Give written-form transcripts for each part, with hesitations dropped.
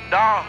Dawg.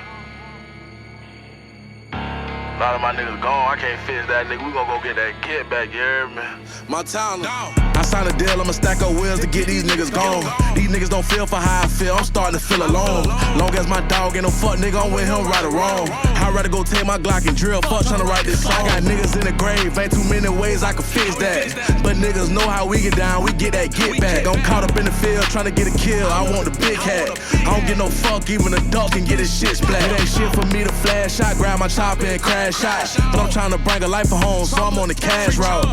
A lot of my niggas gone. I can't fix that nigga. We gon' go get that kid back, you hear me? Montana. I signed a deal, I'ma stack up wheels to get these niggas gone. These niggas don't feel for how I feel, I'm starting to feel alone. Long as my dog ain't no fuck nigga, I'm with him right or wrong. I'd rather go take my Glock and drill, fuck tryna write this song. I got niggas in the grave, ain't too many ways I can fix that. But niggas know how we get down, we get that get back. I'm caught up in the field, tryna get a kill, I want the big hat. I don't get no fuck, even a dog can get his shit splat. It ain't shit for me to flash shot, grab my chopper and crash shot. But I'm tryna bring a life home, so I'm on the cash route.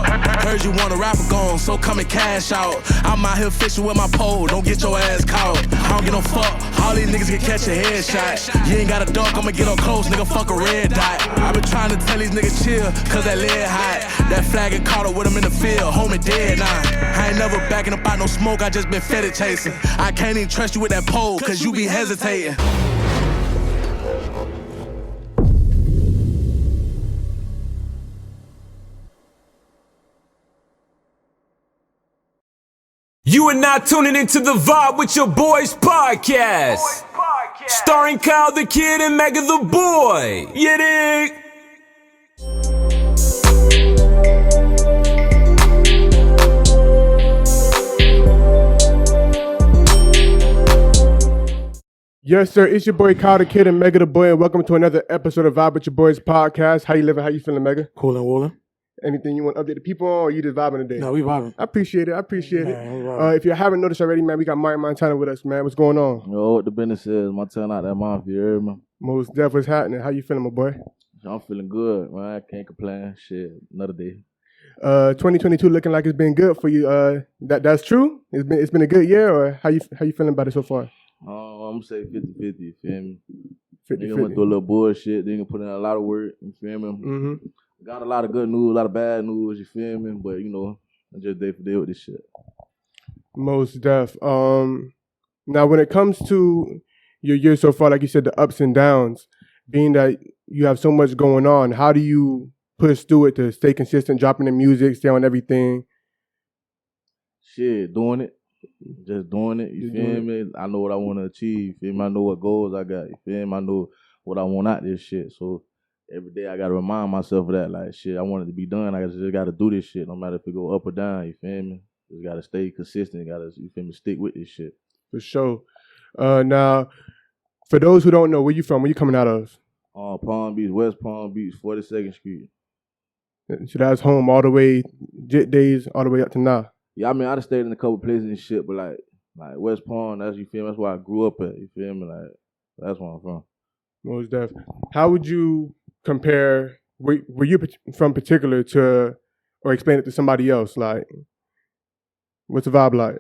Heard you want a rapper gone, so come and cash out. I'm out here fishing with my pole, don't get your ass caught. I don't get no fuck, all these niggas can catch a headshot. You ain't got a duck, I'ma get up close, nigga, fuck a red dot. I been trying to tell these niggas chill, cause that lead hot. That flag get caught up with him in the field, homie dead now. I ain't never backing up out no smoke, I just been fetid chasing. I can't even trust you with that pole, cause you be hesitating. You are now tuning into The Vibe with Your Boys podcast. Starring Kyle the Kid and Mega the Boy. You dig? Yes, sir. It's your boy Kyle the Kid and Mega the Boy, and welcome to another episode of Vibe with Your Boys podcast. How you living? How you feeling, Mega? Cool and wooling. Anything you want to update the people on, or you just vibing today? No, we vibing. I appreciate it. If you haven't noticed already, man, we got Mike Montana with us, man. What's going on? Yo, what the business is, Montana out that mafia, you heard me? Most deaf, what's happening? How you feeling, my boy? I'm feeling good, man. I can't complain. Shit, another day. 2022 looking like it's been good for you. That's true? It's been a good year, or how you feeling about it so far? I'm gonna say 50-50, you feel me? 50-50. Nigga went through a little bullshit, then put in a lot of work, you feel me? Mm-hmm. Got a lot of good news, a lot of bad news, you feel me? But, you know, I just day for day with this shit. Most deaf. Now, when it comes to your year so far, like you said, the ups and downs, being that you have so much going on, how do you push through it to stay consistent, dropping the music, stay on everything? Shit, doing it. Just doing it, you feel me? I know what I want to achieve, you feel me? I know what goals I got, you feel me? I know what I want out this shit, so every day I got to remind myself of that, like, shit, I want it to be done. I just got to do this shit, no matter if it go up or down, you feel me? Just got to stay consistent, got to, you feel me, stick with this shit. For sure. Now, for those who don't know, where you from? Where you coming out of? Palm Beach, West Palm Beach, 42nd Street. So that's home all the way, Jit days, all the way up to now? Yeah, I mean, I done stayed in a couple places and shit, but like West Palm, that's, you feel me, that's where I grew up at, you feel me? Like, that's where I'm from. Most def. How would you compare where you from particular to, or explain it to somebody else? Like, what's the vibe like?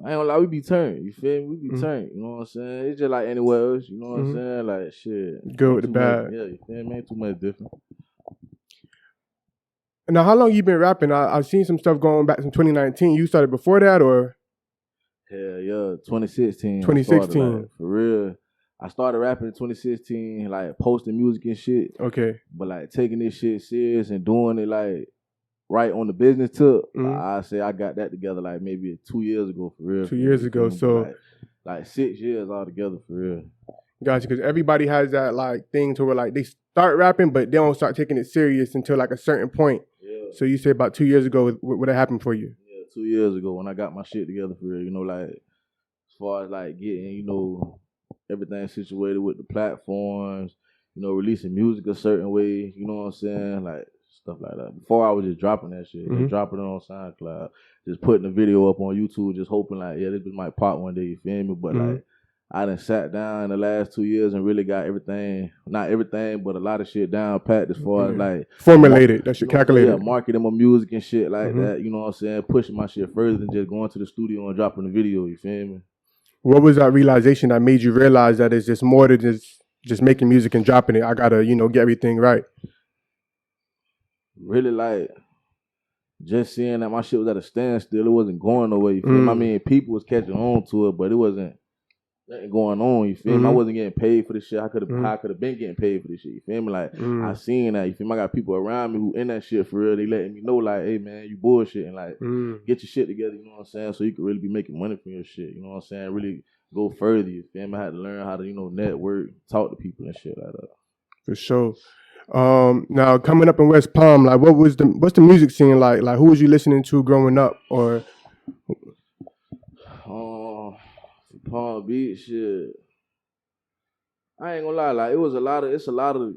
I ain't gonna lie, we be turned, you feel me? We be turned, you know what I'm saying? It's just like anywhere else, you know what I'm saying? Like, shit. Good with the bad. Yeah, you feel me? Ain't too much different. Now, how long you been rapping? I've seen some stuff going back from 2019. You started before that, or? Hell yeah, 2016. 2016. Like, for real. I started rapping in 2016, like posting music and shit. Okay. But like taking this shit serious and doing it like right on the business tip, I say I got that together like maybe 2 years ago, for real. 2 years ago, so. Like 6 years altogether, for real. Gotcha, because everybody has that like thing to where like they start rapping, but they don't start taking it serious until like a certain point. Yeah. So you say about 2 years ago, what happened for you? Yeah, 2 years ago when I got my shit together, for real. You know, like as far as like getting, you know, everything situated with the platforms, you know, releasing music a certain way, you know what I'm saying? Like stuff like that. Before I was just dropping that shit, just dropping it on SoundCloud, just putting the video up on YouTube, just hoping like, yeah, this might pop one day, you feel me? But like I done sat down in the last 2 years and really got everything, not everything, but a lot of shit down packed as far as like formulated, that shit calculated. Yeah, marketing my music and shit like that, you know what I'm saying? Pushing my shit further than just going to the studio and dropping the video, you feel me? What was that realization that made you realize that it's just more than just making music and dropping it? I gotta, you know, get everything right. Really like just seeing that my shit was at a standstill. It wasn't going nowhere, you feel me? I mean, people was catching on to it, but it wasn't nothing going on, you feel me? I wasn't getting paid for this shit. I could have been getting paid for this shit, you feel me? Like, I seen that, you feel me? I got people around me who in that shit for real. They letting me know, like, hey, man, you bullshitting. Like, get your shit together, you know what I'm saying? So you could really be making money from your shit, you know what I'm saying? Really go further. You feel me? I had to learn how to, network, talk to people and shit like that. For sure. Now coming up in West Palm, like what's the music scene like? Like who was you listening to growing up? Or Palm Beach shit. I ain't gonna lie, like it's a lot of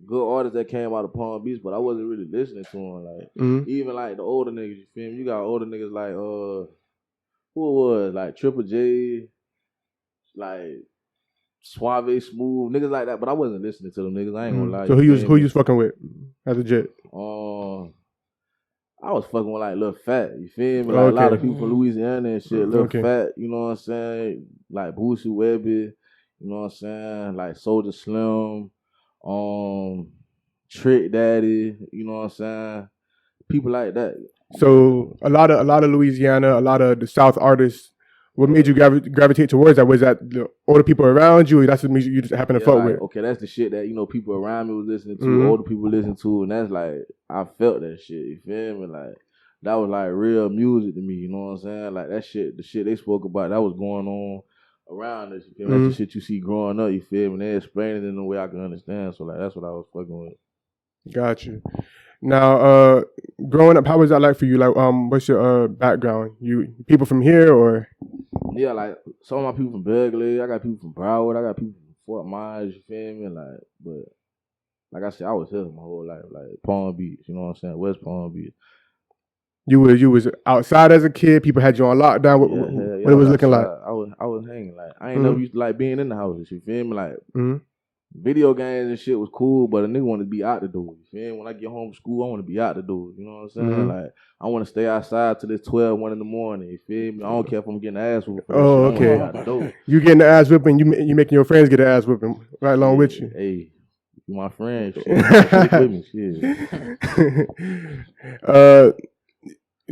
good artists that came out of Palm Beach, but I wasn't really listening to them. Like even like the older niggas, you feel me? You got older niggas like who it was? Like Triple J, like Suave Smooth, niggas like that, but I wasn't listening to them niggas. I ain't gonna lie. So who you was fucking with as a jet? I was fucking with like Lil Fat, you feel me? Like a lot of people from Louisiana and shit, Lil Fat, you know what I'm saying? Like Boosie Webby, you know what I'm saying? Like Soulja Slim, Trick Daddy, you know what I'm saying? People like that. So a lot of Louisiana, a lot of the South artists. What made you gravitate towards that? Was that the older people around you, or that's the music you just happen to fuck with? Okay, that's the shit that, people around me was listening to, older people listen to, and that's like, I felt that shit, you feel me? Like, that was like real music to me, you know what I'm saying? Like, that shit, the shit they spoke about, that was going on around us, you feel me? That's the shit you see growing up, you feel me? They explained it in a way I can understand, so like, that's what I was fucking with. Got you. Now, growing up, how was that like for you? Like, what's your background? You people from here or? Yeah, like some of my people from Berkeley, I got people from Broward, I got people from Fort Myers, you feel me? Like, but like I said, I was here my whole life, like Palm Beach, you know what I'm saying? West Palm Beach. You was outside as a kid. People had you on lockdown. What it was looking like? I was hanging. Like I ain't never used to like being in the houses. You feel me? Like video games and shit was cool, but a nigga want to be out the door. You feel me? When I get home from school, I want to be out the door. You know what I'm saying? Like I want to stay outside till it's 12, 1 in the morning. You feel me? I don't care if I'm getting ass whooping. Oh, okay. You getting the ass whipping? You making your friends get the ass whipping right along with you? Hey, you my friend. Shit. With me, shit.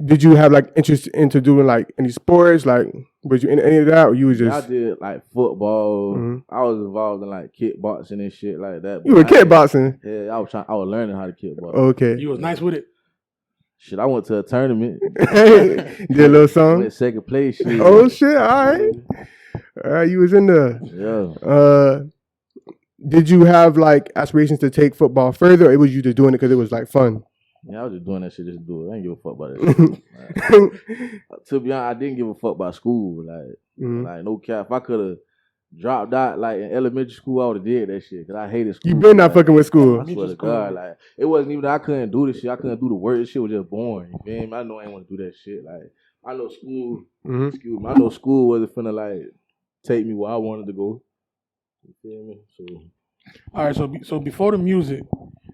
Did you have like interest into doing like any sports? Like, was you in any of that, or you was just? I did like football. I was involved in like kickboxing and shit like that. You were kickboxing? Yeah, I was learning how to kickbox. Okay. You was nice with it. Shit, I went to a tournament. Did a little song. Went second place. Shit. Oh shit! All right, you was in there. Yeah. Did you have like aspirations to take football further, or was you just doing it because it was like fun? Yeah, I was just doing that shit just to do it. I didn't give a fuck about that shit. To be honest, I didn't give a fuck about school. Like no cap. If I could have dropped out like in elementary school, I would have did that shit because I hated school. You been not fucking with school. I swear to God, like it wasn't even that I couldn't do this shit. I couldn't do the work. This shit was just boring. You feel me? I know I ain't want to do that shit. Like I know school. Excuse me. I know school wasn't finna like take me where I wanted to go. You feel me? So. All right. So before the music,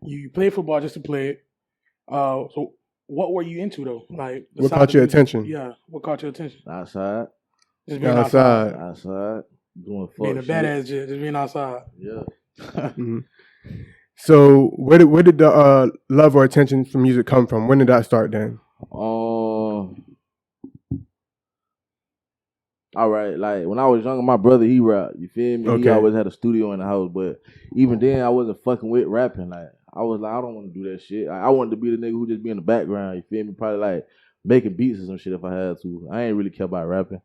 you played football just to play it. So what were you into though? Like what caught your attention? Yeah, what caught your attention? Outside. Just being outside. Outside. Doing fuck being a shit. Badass shit. Just being outside. Yeah. So where did the love or attention for music come from? When did that start then? All right, like when I was younger, my brother he rapped. You feel me? Okay. He always had a studio in the house, but even then I wasn't fucking with rapping. Like I was like, I don't want to do that shit. I wanted to be the nigga who just be in the background. You feel me? Probably like making beats or some shit if I had to. I ain't really care about rapping,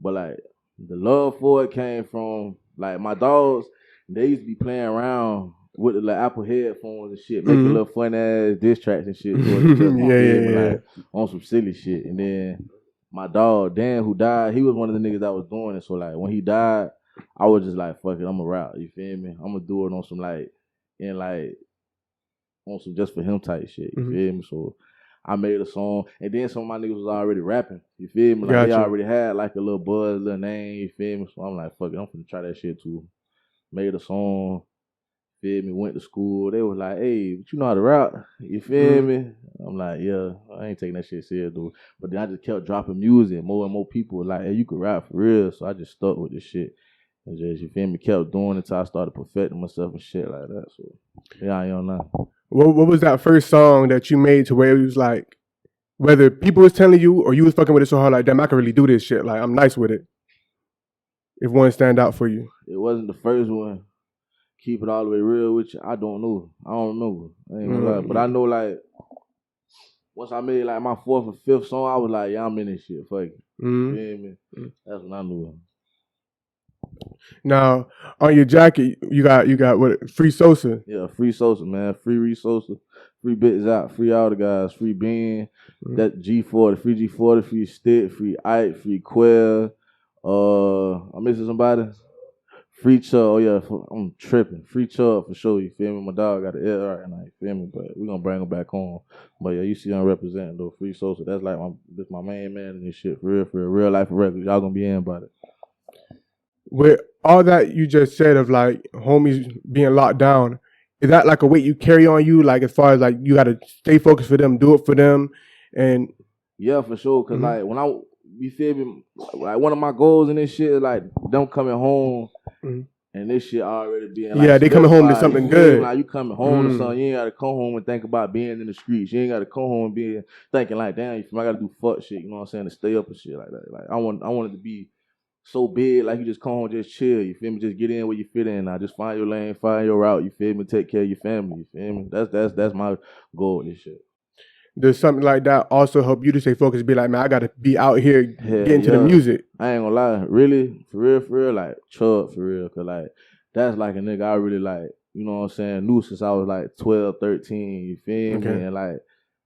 but like the love for it came from like my dogs. They used to be playing around with the like Apple headphones and shit, making little fun ass diss tracks and shit. Like, on some silly shit, and then. My dog, Dan, who died, he was one of the niggas that was doing it. So, like, when he died, I was just like, fuck it, I'm a rap. You feel me? I'm gonna do it on some, like, on some just for him type shit. You feel me? So, I made a song. And then some of my niggas was already rapping. You feel me? Like, they already had, like, a little buzz, little name. You feel me? So, I'm like, fuck it, I'm finna try that shit too. Made a song. Feel me? Went to school. They was like, hey, but you know how to rap? You feel me? I'm like, yeah, I ain't taking that shit serious, dude. But then I just kept dropping music. More and more people were like, hey, you can rap for real. So I just stuck with this shit. And just, you feel me, kept doing it until I started perfecting myself and shit like that. So, yeah, I am now. What was that first song that you made to where it was like, whether people was telling you or you was fucking with it so hard, like, damn, I can really do this shit. Like, I'm nice with it. If one stand out for you. It wasn't the first one. Keep it all the way real with you. I don't know. I don't remember. I ain't gonna lie. But I know, like, once I made, like, my 4th or 5th song, I was like, yeah, I'm in this shit. Fuck it. You feel me? That's when I knew. Now, on your jacket, you got what? Free Sosa. Yeah, free Sosa, man. Free Reace Sosa. Free Bits Out. Free all the guys. Free Ben. That G40. Free G40. Free Stick. Free Ike. Free Quell. I'm missing somebody. Free Chubb. Oh, yeah. I'm tripping. Free Chubb for sure. You feel me? My dog got the L right now. You feel me? But we're going to bring him back home. But yeah, you see I'm representing, though. Free Sosa. That's like my main man in this shit. For real, for real. Real life for record. Y'all going to be in about it. With all that you just said of like homies being locked down, is that like a weight you carry on you? Like as far as like you got to stay focused for them, do it for them, and yeah, for sure. Cause like when you feel me, like one of my goals in this shit is like them coming home and this shit already being like they coming home to something good. Like you coming home to something, you ain't gotta come home and think about being in the streets. You ain't gotta come home and be thinking like, damn, I gotta do fuck shit. You know what I'm saying? To stay up and shit like that. Like I want it to be so big, like you just come home, just chill, you feel me? Just get in where you fit in now. Just find your lane, find your route, you feel me? Take care of your family, you feel me? That's my goal with this shit. Does something like that also help you to stay focused? Be like, man, I gotta be out here getting to the music. I ain't gonna lie, really, for real, like Chubb for real, cause like that's like a nigga I really like, you know what I'm saying? Knew since I was like 12, 13, you feel me? And like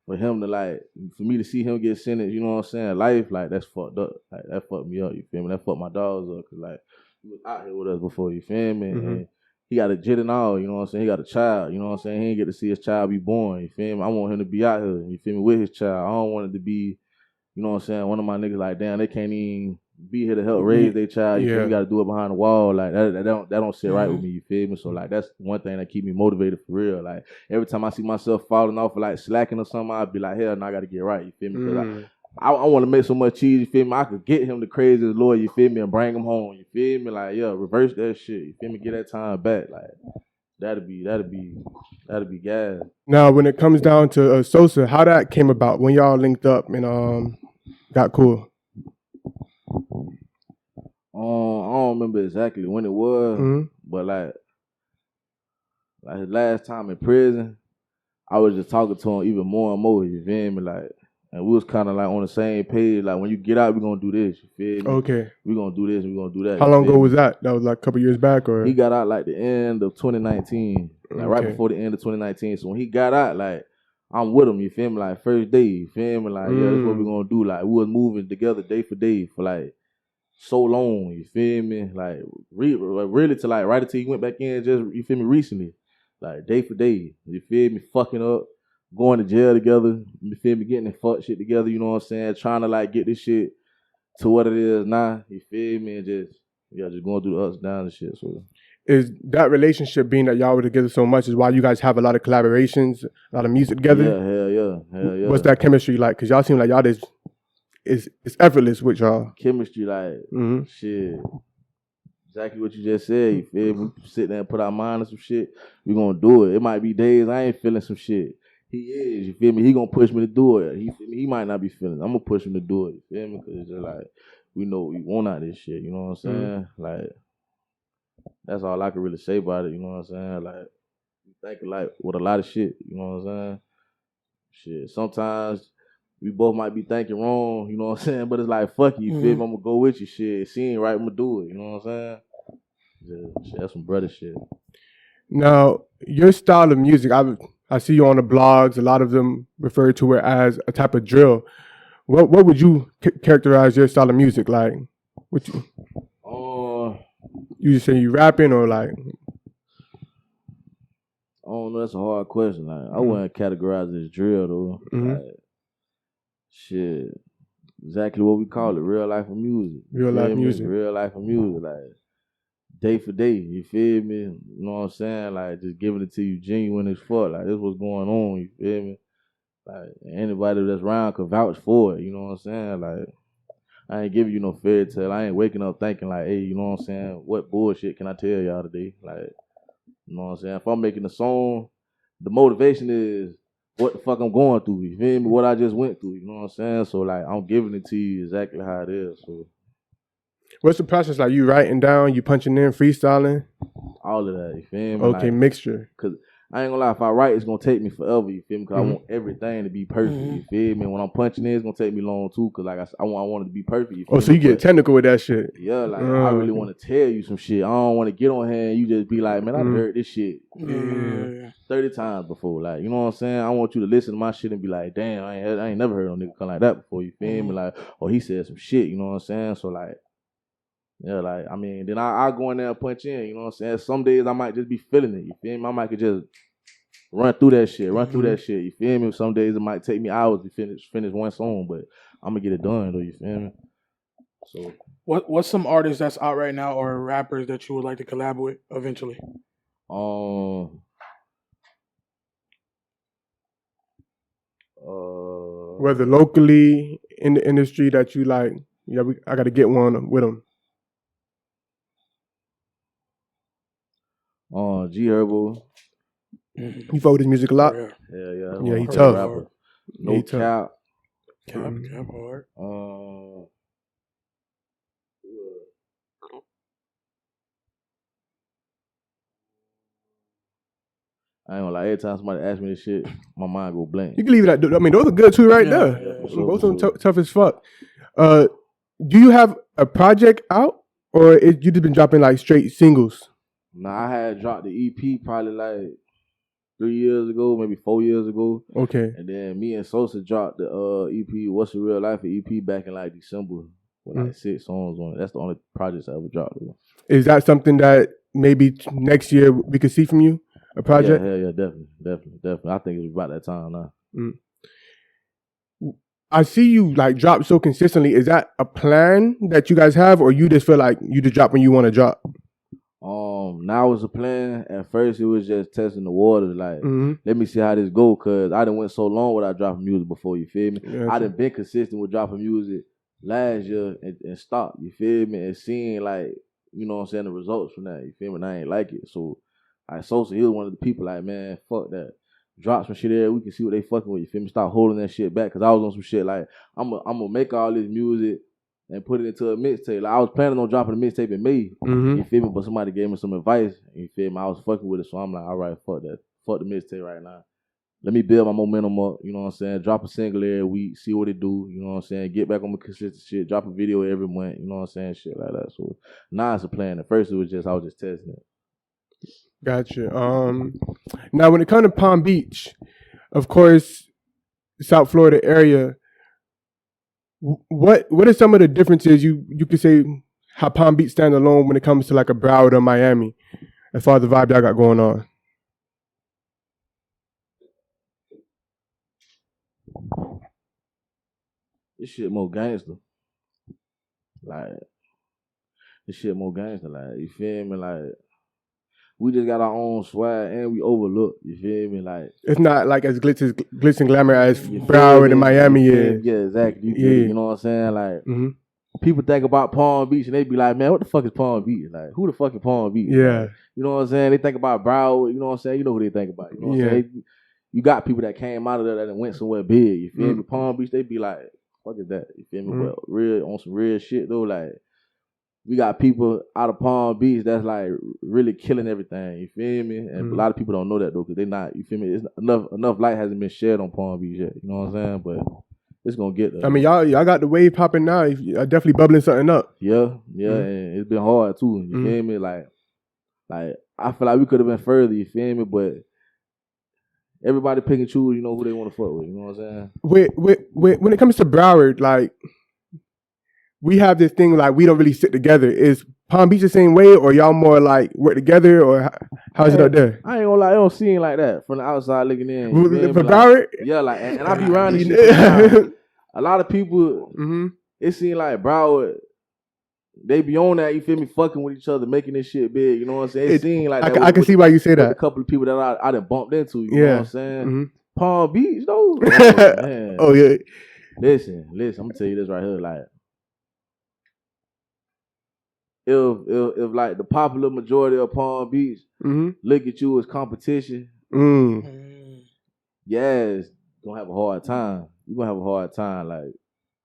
for him to like, for me to see him get sentenced, you know what I'm saying? Life, like that's fucked up. Like that fucked me up, you feel me? That fucked my dogs up, cause like he was out here with us before, you feel me? And he got a jit and all, you know what I'm saying? He got a child, you know what I'm saying? He ain't get to see his child be born, you feel me? I want him to be out here, you feel me, with his child. I don't want it to be, you know what I'm saying, one of my niggas like, damn, they can't even be here to help raise their child. You feel me? You got to do it behind the wall. Like, that don't sit right with me, you feel me? So, like, that's one thing that keep me motivated for real. Like, every time I see myself falling off or, like, slacking or something, I'll be like, hell, no, I got to get right, you feel me? Because I want to make so much cheese, you feel me? I could get him the craziest lawyer, you feel me, and bring him home, you feel me? Like, yeah, reverse that shit, you feel me? Get that time back, like. That'd be gas. Now, when it comes down to Sosa, how that came about when y'all linked up and got cool? I don't remember exactly when it was, but like his last time in prison, I was just talking to him even more and more. You feel me? Like, and we was kind of like on the same page. Like, when you get out, we gonna do this. You feel me? Okay. We gonna do this. We gonna do that. How long ago was that? That was like a couple years back, or he got out like the end of 2019, like right before the end of 2019. So when he got out, like I'm with him. You feel me? Like first day. You feel me? Like yeah, that's what we gonna do. Like we was moving together day for day for like so long. You feel me? Like really to like right until he went back in. Just you feel me? Recently, like day for day. You feel me? Fucking up. Going to jail together, you feel me, getting the fuck shit together, you know what I'm saying? Trying to like get this shit to what it is now, you feel me? And just going through the ups and downs and shit. So is that relationship, being that y'all were together so much, is why you guys have a lot of collaborations, a lot of music together? Yeah, hell yeah. What's that chemistry like? Cause y'all seem like y'all just it's effortless with y'all. Chemistry, like shit. Exactly what you just said, you feel me? We sit there and put our mind on some shit, we gonna do it. It might be days I ain't feeling some shit. He is, you feel me? He gonna push me to do it. He might not be feeling it. I'm gonna push him to do it, you feel me? Cause it's just like, we know we want out this shit, you know what I'm saying? Like, that's all I can really say about it, you know what I'm saying? Like, we thinking like with a lot of shit, you know what I'm saying? Shit, sometimes we both might be thinking wrong, you know what I'm saying? But it's like, fuck you, feel me? I'm gonna go with you, shit. She ain't right, I'm gonna do it, you know what I'm saying? Shit, that's some brother shit. Now, your style of music, I see you on the blogs. A lot of them refer to it as a type of drill. What would you characterize your style of music like? What you just say you rapping or like? I don't know. That's a hard question. Like, I wouldn't categorize it as drill though. Like, shit, exactly what we call it. Real life of music. Real life music. Real life of music. Like, day for day, you feel me? You know what I'm saying? Like, just giving it to you genuine as fuck. Like, this what's going on, you feel me? Like, anybody that's around could vouch for it, you know what I'm saying? Like, I ain't giving you no fairy tale. I ain't waking up thinking like, hey, you know what I'm saying? What bullshit can I tell y'all today? Like, you know what I'm saying? If I'm making a song, the motivation is what the fuck I'm going through, you feel me? What I just went through, you know what I'm saying? So, like, I'm giving it to you exactly how it is, so. What's the process like? You writing down, you punching in, freestyling? All of that, you feel me? Okay, like, mixture. Cause I ain't gonna lie, if I write, it's gonna take me forever, you feel me? Because I want everything to be perfect, you feel me? When I'm punching in, it's gonna take me long too, because like I want it to be perfect, you feel me? So you get technical with that shit. Yeah, like I really want to tell you some shit. I don't want to get on here and you just be like, man, I've heard this shit 30 times before. Like, you know what I'm saying? I want you to listen to my shit and be like, damn, I ain't never heard no nigga come like that before, you feel me? Like, oh, he said some shit, you know what I'm saying? So like, yeah, like, I mean, then I go in there and punch in, you know what I'm saying? Some days I might just be feeling it, you feel me? I might could just run through that shit, you feel me? Some days it might take me hours to finish one song, but I'm gonna get it done though, you feel me? So what's some artists that's out right now or rappers that you would like to collab with eventually? Whether locally in the industry that you like, yeah, I got to get one with them. G Herbo. You fuck with his music a lot? Yeah, he tough. Rapper. No he cap. Cap hard. I ain't gonna lie, every time somebody asks me this shit, my mind go blank. You can leave it at, I mean, those are good too there. Both of them tough as fuck. Do you have a project out, or you just been dropping like straight singles? Nah, I had dropped the EP probably like 3 years ago, maybe 4 years ago. Okay. And then me and Sosa dropped the EP, What's the Real Life, EP back in like December with like 6 songs on it. That's the only projects I ever dropped. Is that something that maybe next year we could see from you? A project? Yeah, definitely. I think it's about that time now. I see you like drop so consistently. Is that a plan that you guys have, or you just feel like you just drop when you want to drop? Now it's a plan. At first, it was just testing the waters. Like, let me see how this go. Cause I done went so long without dropping music before. You feel me? Yeah, I done been consistent with dropping music last year and stopped. You feel me? And seeing like, you know what I'm saying, the results from that. You feel me? And I ain't like it. So, Sosa, he was one of the people like, man, fuck that. Drop some shit there. We can see what they fucking with. You feel me? Stop holding that shit back. Cause I was on some shit like, I'm gonna make all this music and put it into a mixtape. Like I was planning on dropping a mixtape in May. You feel me? But somebody gave me some advice. You feel me? I was fucking with it. So I'm like, all right, fuck that. Fuck the mixtape right now. Let me build my momentum up. You know what I'm saying? Drop a single every week. See what it do. You know what I'm saying? Get back on my consistent shit. Drop a video every month. You know what I'm saying? Shit like that. So now it's a plan. At first it was just, I was just testing it. Gotcha. Now when it comes to Palm Beach, of course, South Florida area, what are some of the differences you could say how Palm Beach stand alone when it comes to like a Broward or Miami as far as the vibe y'all got going on? This shit more gangster. Like, this shit more gangster. Like, you feel me? Like, we just got our own swag and we overlook. You feel me? Like, it's not like as glitz and glamour as Broward and Miami is. Yeah, exactly. You know what I'm saying? Like, people think about Palm Beach and they be like, man, what the fuck is Palm Beach? Like, who the fuck is Palm Beach? Yeah. Like, you know what I'm saying? They think about Broward. You know what I'm saying? You know who they think about. You know what I'm saying? You got people that came out of there that went somewhere big. You feel me? Palm Beach, they be like, fuck is that? You feel me? Well, real on some real shit though. Like, we got people out of Palm Beach that's like really killing everything. You feel me? And a lot of people don't know that though, because they not. You feel me? It's enough light hasn't been shed on Palm Beach yet. You know what I'm saying? But it's gonna get there. I mean, y'all got the wave popping now. Y'all definitely bubbling something up. Yeah, and it's been hard too. You feel me? Like I feel like we could have been further. You feel me? But everybody pick and choose. You know who they want to fuck with. You know what I'm saying? When it comes to Broward, like, we have this thing like we don't really sit together. Is Palm Beach the same way, or y'all more like work together, or how's it up there? I ain't gonna lie, I don't seem like that from the outside looking in. For Broward? Yeah, like, and I be around this shit. A lot of people, it seem like Broward, they be on that, you feel me, fucking with each other, making this shit big, you know what I'm saying? It seem like that. I can see why you say that. A couple of people that I done bumped into, you know what I'm saying? Palm Beach, though? Oh, man. Oh, yeah. Listen, I'm gonna tell you this right here, like, if like the popular majority of Palm Beach look at you as competition, yes, gonna have a hard time. You gonna have a hard time, like,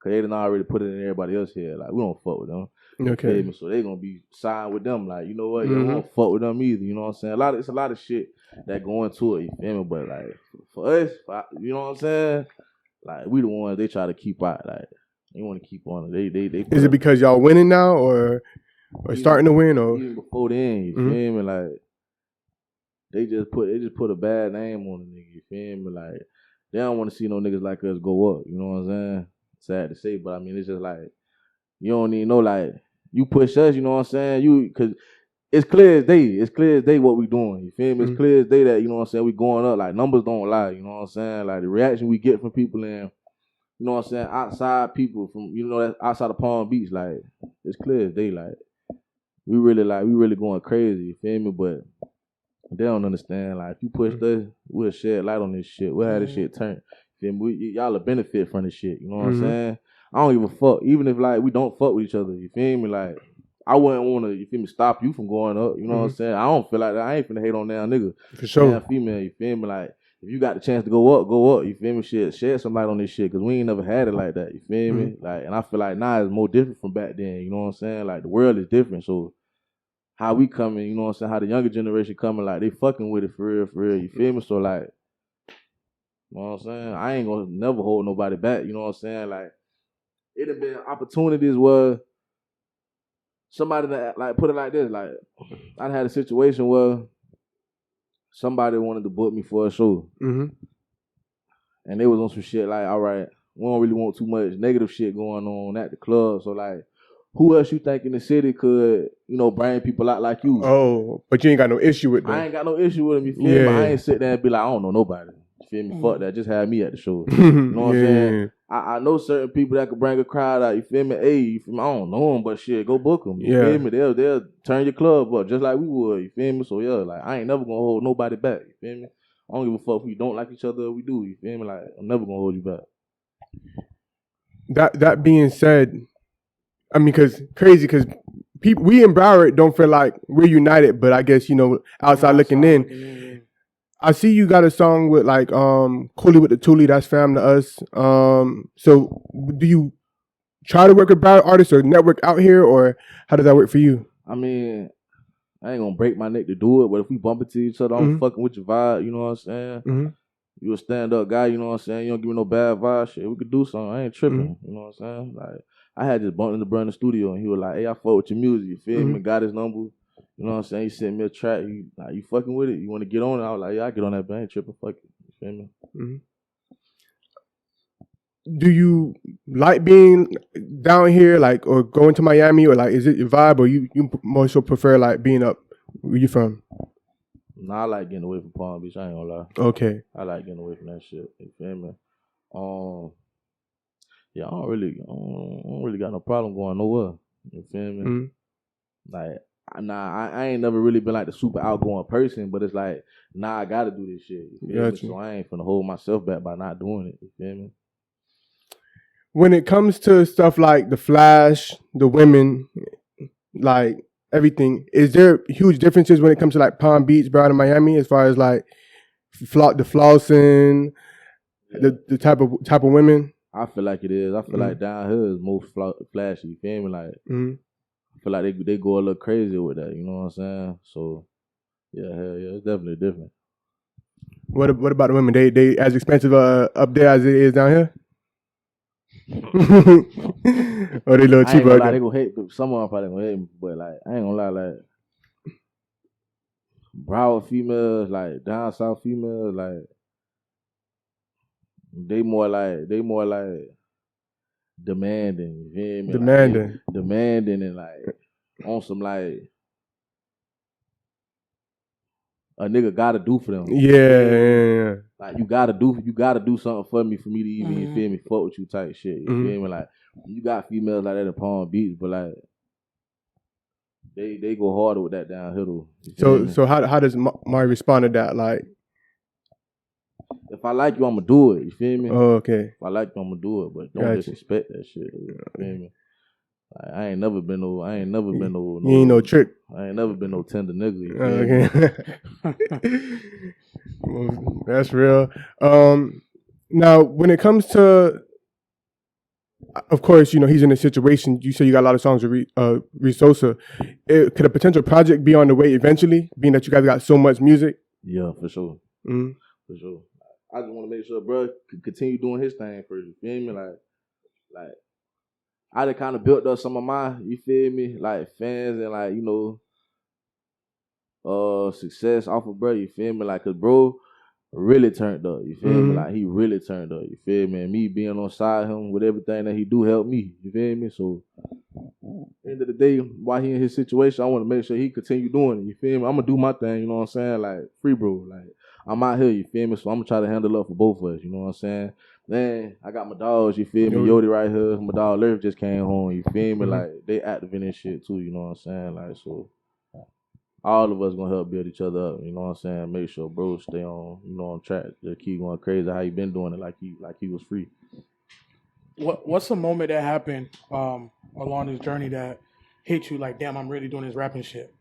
cause they done already put it in everybody else here. Like, we don't fuck with them. Okay. feel me? So they gonna be signed with them. Like, you know what? You Mhm. don't want to fuck with them either. You know what I'm saying? It's a lot of shit that go into it. You feel me? But like for us, you know what I'm saying? Like we the ones they try to keep out. Like they want to keep on it. They Is it because y'all winning now, or starting to win, or even before then? You feel me? Like they just put a bad name on the nigga. You feel me? Like they don't want to see no niggas like us go up. You know what I'm saying? Sad to say, but I mean it's just like you don't even know. Like you push us. You know what I'm saying? Cause it's clear as day. It's clear as day what we doing. You feel me? It's clear as day that you know what I'm saying. We going up. Like numbers don't lie. You know what I'm saying? Like the reaction we get from people and you know what I'm saying, outside people from, you know, that outside of Palm Beach, like, it's clear as day, like, we really going crazy, you feel me? But they don't understand, like, if you push us, we'll shed light on this shit. We'll have this shit turned. You feel me? Y'all will benefit from this shit, you know what I'm saying? I don't give a fuck, even if, like, we don't fuck with each other, you feel me? Like, I wouldn't want to, you feel me, stop you from going up, you know what I'm saying? I don't feel like that. I ain't finna hate on that nigga. for sure? Damn female, you feel me? Like, if you got the chance to go up, you feel me? Shit, shed some light on this shit, because we ain't never had it like that, you feel me? Like, and I feel like now it's more different from back then, you know what I'm saying? Like, the world is different, so how we coming, you know what I'm saying? How the younger generation coming, like, they fucking with it for real, you feel me? So, like, you know what I'm saying? I ain't gonna never hold nobody back, you know what I'm saying? Like, it have been opportunities where somebody that, like, put it like this, like, I had a situation where somebody wanted to book me for a show. And they was on some shit like, all right, we don't really want too much negative shit going on at the club. So, like, who else you think in the city could, you know, bring people out like you? Oh, but you ain't got no issue with them. I ain't got no issue with them, you feel me? I ain't sit there and be like, I don't know nobody. You feel me? Fuck that. Just have me at the show. You know what I'm saying? I know certain people that could bring a crowd out, you feel me? Hey, you feel me? I don't know them, but shit, go book them. You feel me? They'll turn your club up just like we would, you feel me? So, yeah, like, I ain't never gonna hold nobody back, you feel me? I don't give a fuck if we don't like each other or we do, you feel me? Like, I'm never gonna hold you back. That being said, I mean, because people, we in Broward don't feel like we're united, but I guess, you know, outside looking in, I see you got a song with like Cooley with the Thule, that's fam to us. So do you try to work with Broward artists or network out here, or how does that work for you? I mean, I ain't gonna break my neck to do it, but if we bump into each other, I'm fucking with your vibe, you know what I'm saying? You a stand-up guy, you know what I'm saying? You don't give me no bad vibe, shit. We could do something. I ain't tripping, you know what I'm saying? Like, I had just bumped into Brother in the studio, and he was like, hey, I fuck with your music, you feel me? Got his number, you know what I'm saying? He sent me a track. Like, you fucking with it? You want to get on it? I was like, yeah, I get on that, but I ain't tripping, fuck it, you feel me? Do you like being down here, like, or going to Miami, or like, is it your vibe, or you more so prefer like being up where you from? Nah, I like getting away from Palm Beach. I ain't gonna lie. Okay. I like getting away from that shit. You feel me? Yeah, I don't really got no problem going nowhere. You feel me? Like, I ain't never really been like the super outgoing person, but it's like, I gotta do this shit. You feel me? So I ain't finna hold myself back by not doing it. You feel me? When it comes to stuff like the Flash, the women, like everything, is there huge differences when it comes to like Palm Beach, Broward, and Miami, as far as like the flossing, the type of women? I feel like it is. I feel like down here is more flashy. You feel me? Like, I feel like they go a little crazy with that. You know what I'm saying? So, yeah, hell yeah, it's definitely different. What about the women? They as expensive up there as it is down here? Or they a little cheaper? I ain't gonna lie, they gonna hate. Some of them probably gonna hate me, but like, I ain't gonna lie, like, Broward females, like down south females, like they more like demanding. You feel me? Demanding, like, demanding, and like on some like a nigga gotta do for them. Yeah. Like you gotta do something for me to even you feel me, fuck with you type shit. You feel me? Like you got females like that in Palm Beach, but like they go harder with that down here though. So how does Mari respond to that? Like, if I like you, I'ma do it. You feel me? Oh, okay. If I like you, I'ma do it, but don't disrespect that shit. You feel me? Like, I ain't never been no. You ain't no trick. I ain't never been no tender nigga. You feel me? Well, that's real. Now, when it comes to of course, you know, he's in a situation. You say you got a lot of songs with Reace Sosa. Could a potential project be on the way eventually, being that you guys got so much music? Yeah, for sure. Mm-hmm. For sure. I just want to make sure, bro, could continue doing his thing first. You feel me? Like I done kind of built up some of my, you feel me, like fans and like, you know, success off of bro. You feel me? Like, cause bro really turned up. You feel me? Like he really turned up. You feel me? And me being on side him with everything that he do help me. You feel me? So end of the day, while he in his situation, I want to make sure he continue doing it. You feel me? I'm gonna do my thing. You know what I'm saying? Like free bro. Like I'm out here. You feel me? So I'm gonna try to handle up for both of us. You know what I'm saying? Then I got my dogs. You feel me? Yodi right here. My dog Lurf just came home. You feel me? Like they active in this shit too. You know what I'm saying? Like so. All of us gonna help build each other up, you know what I'm saying? Make sure bro stay on, you know, on track. To keep going crazy how he been doing it like he was free. What's the moment that happened along this journey that hit you like, damn, I'm really doing this rapping shit?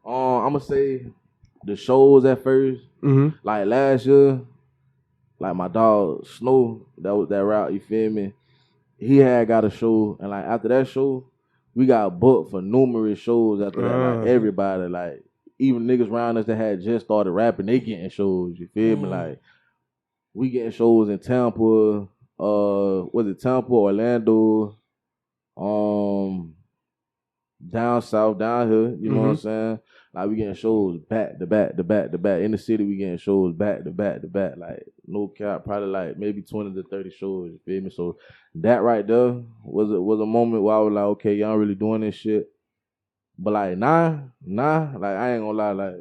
I'ma say the shows at first. Like last year, like my dog Snow, that was that route, you feel me? He had got a show, and like after that show, we got booked for numerous shows after that. Like everybody, like even niggas around us that had just started rapping, they getting shows. You feel me? Like we getting shows in Tampa, was it Tampa, Orlando, down south, down here. You know what I'm saying? Like we getting shows back to back to back to back. In the city, we getting shows back to back to back. Like no cap, probably like maybe 20 to 30 shows. You feel me? So that right there was a moment where I was like, okay, y'all really doing this shit. But like nah, like I ain't gonna lie, like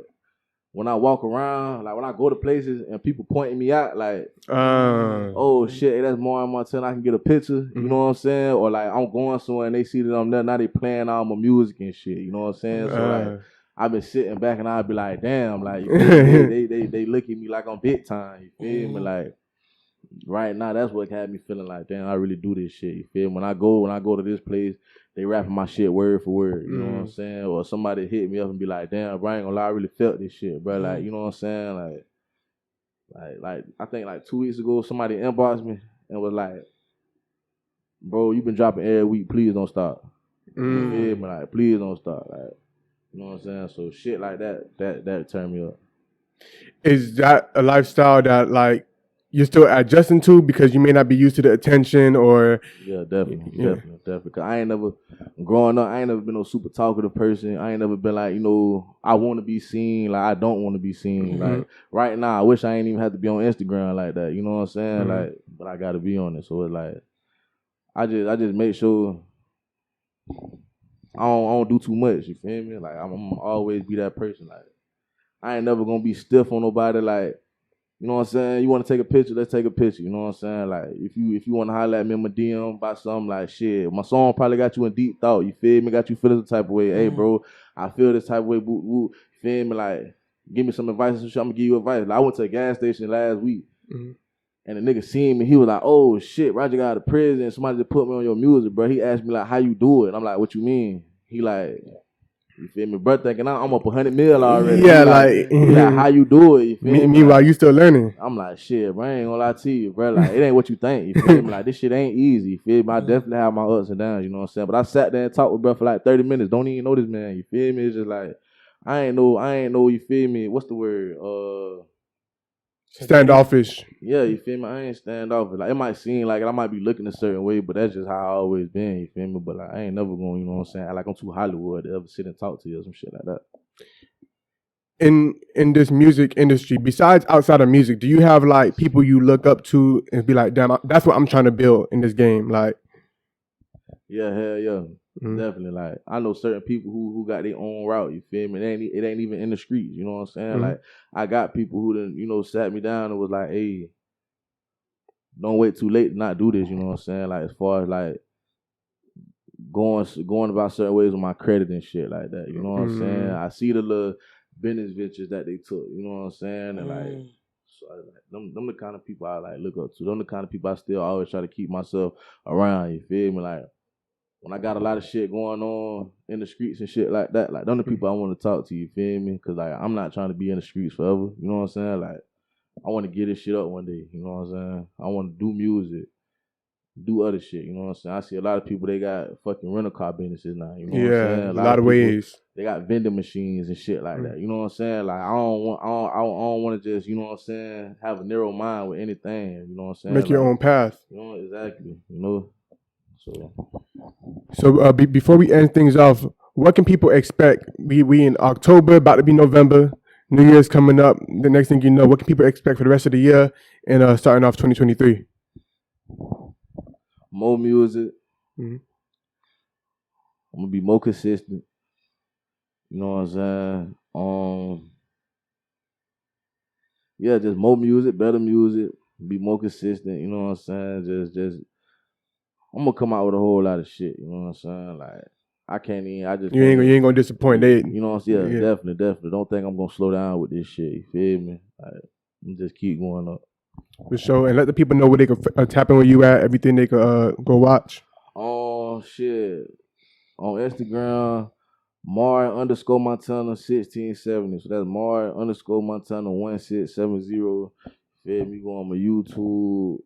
when I walk around, like when I go to places and people pointing me out, like, oh shit, that's more Montana, I can get a picture, you know what I'm saying? Or like I'm going somewhere and they see that I'm there, now they playing all my music and shit, you know what I'm saying? So like I've been sitting back and I'll be like, damn, like you feel me? they look at me like I'm big time, you feel me? Like right now, that's what had me feeling like, damn, I really do this shit, you feel me? When I go to this place, they rapping my shit word for word, you know what I'm saying? Or somebody hit me up and be like, damn, bro, I ain't gonna lie, I really felt this shit, bro. Like, you know what I'm saying? Like I think like 2 weeks ago, somebody inboxed me and was like, bro, you been dropping every week, please don't stop. You feel me? Like, please don't stop. Like, you know what I'm saying? So shit like that turned me up. Is that a lifestyle that like you're still adjusting to because you may not be used to the attention or? Yeah, definitely. Cause I ain't never, growing up, I ain't never been no super talkative person. I ain't never been like, you know, I want to be seen. Like I don't want to be seen. Like right now, I wish I ain't even had to be on Instagram like that. You know what I'm saying? Like, but I got to be on it. So it's like, I just make sure I don't do too much. You feel me? Like I'm always be that person. Like I ain't never gonna be stiff on nobody. Like. You know what I'm saying? You want to take a picture? Let's take a picture. You know what I'm saying? Like, if you want to holler at me in my DM about something, like, shit, my song probably got you in deep thought. You feel me? Got you feeling the type of way. Hey, bro, I feel this type of way. Boo, boo. You feel me? Like, give me some advice and shit. I'm going to give you advice. Like, I went to a gas station last week, and the nigga seen me. He was like, oh, shit, Roger got out of prison. Somebody just put me on your music, bro. He asked me, like, how you do it? I'm like, what you mean? He like... You feel me, bro? Thinking I'm up 100 mil already. Yeah, like how you do it? You feel me? Meanwhile, you still learning. I'm like, shit, bro. I ain't gonna lie to you, bro. Like, it ain't what you think. You feel me? Like, this shit ain't easy. You feel me? I definitely have my ups and downs. You know what I'm saying? But I sat there and talked with bro for like 30 minutes. Don't even know this man. You feel me? It's just like I ain't know. You feel me? What's the word? Standoffish. Yeah, you feel me? I ain't standoffish. Like, it might seem like I might be looking a certain way, but that's just how I always been, you feel me? But like, I ain't never gonna, you know what I'm saying? Like, I'm too Hollywood to ever sit and talk to you or some shit like that. In this music industry, besides outside of music, do you have like people you look up to and be like, damn, that's what I'm trying to build in this game? Like, yeah, hell yeah. Definitely. Like, I know certain people who got their own route, you feel me? It ain't even in the streets, you know what I'm saying? Like, I got people who done, you know, sat me down and was like, hey, don't wait too late to not do this, you know what I'm saying? Like, as far as like going about certain ways with my credit and shit like that, you know what I'm saying? I see the little business ventures that they took, you know what I'm saying? And like, so them the kind of people I like look up to. Them the kind of people I still always try to keep myself around, you feel me? Like, when I got a lot of shit going on in the streets and shit like that, like, them the people I want to talk to, you feel me? Because, like, I'm not trying to be in the streets forever, you know what I'm saying? Like, I want to get this shit up one day. You know what I'm saying? I want to do music, do other shit. You know what I'm saying? I see a lot of people, they got fucking rental car businesses now. You know what I'm saying? A lot of people, ways. They got vending machines and shit like that. You know what I'm saying? Like I don't want to just, you know what I'm saying, have a narrow mind with anything. You know what I'm saying? Make your own path. You know exactly. You know. So before we end things off, what can people expect? We in October, about to be November. New Year's coming up. The next thing you know, what can people expect for the rest of the year and starting off 2023? More music. Mm-hmm. I'm gonna be more consistent. You know what I'm saying? Yeah, just more music, better music, be more consistent. You know what I'm saying? Just I'm gonna come out with a whole lot of shit. You know what I'm saying? Like I can't even. I just you ain't gonna disappoint. You know what I'm saying? Yeah, definitely. Don't think I'm gonna slow down with this shit. You feel me? Like, just keep going up. For sure, and let the people know where they can tap in where you at. Everything they can go watch. Oh shit! On Instagram, Mar_Montana 1670. So that's Mar_Montana 1670. Feel me? Go on my YouTube,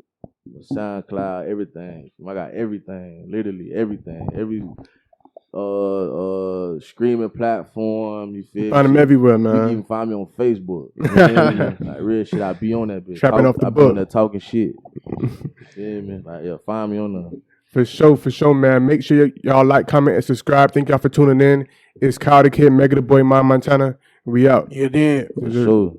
SoundCloud, everything. I got everything, literally everything. Every streaming platform. You feel me? Find them everywhere, man. You can even find me on Facebook. You know like real shit, I be on that bitch. Trapping off the I book. be on that talking shit. You feel me? Like find me on the. For sure, man. Make sure y'all like, comment, and subscribe. Thank y'all for tuning in. It's Kyle the Kid, Mega the Boy, Montana. We out. You did. For sure.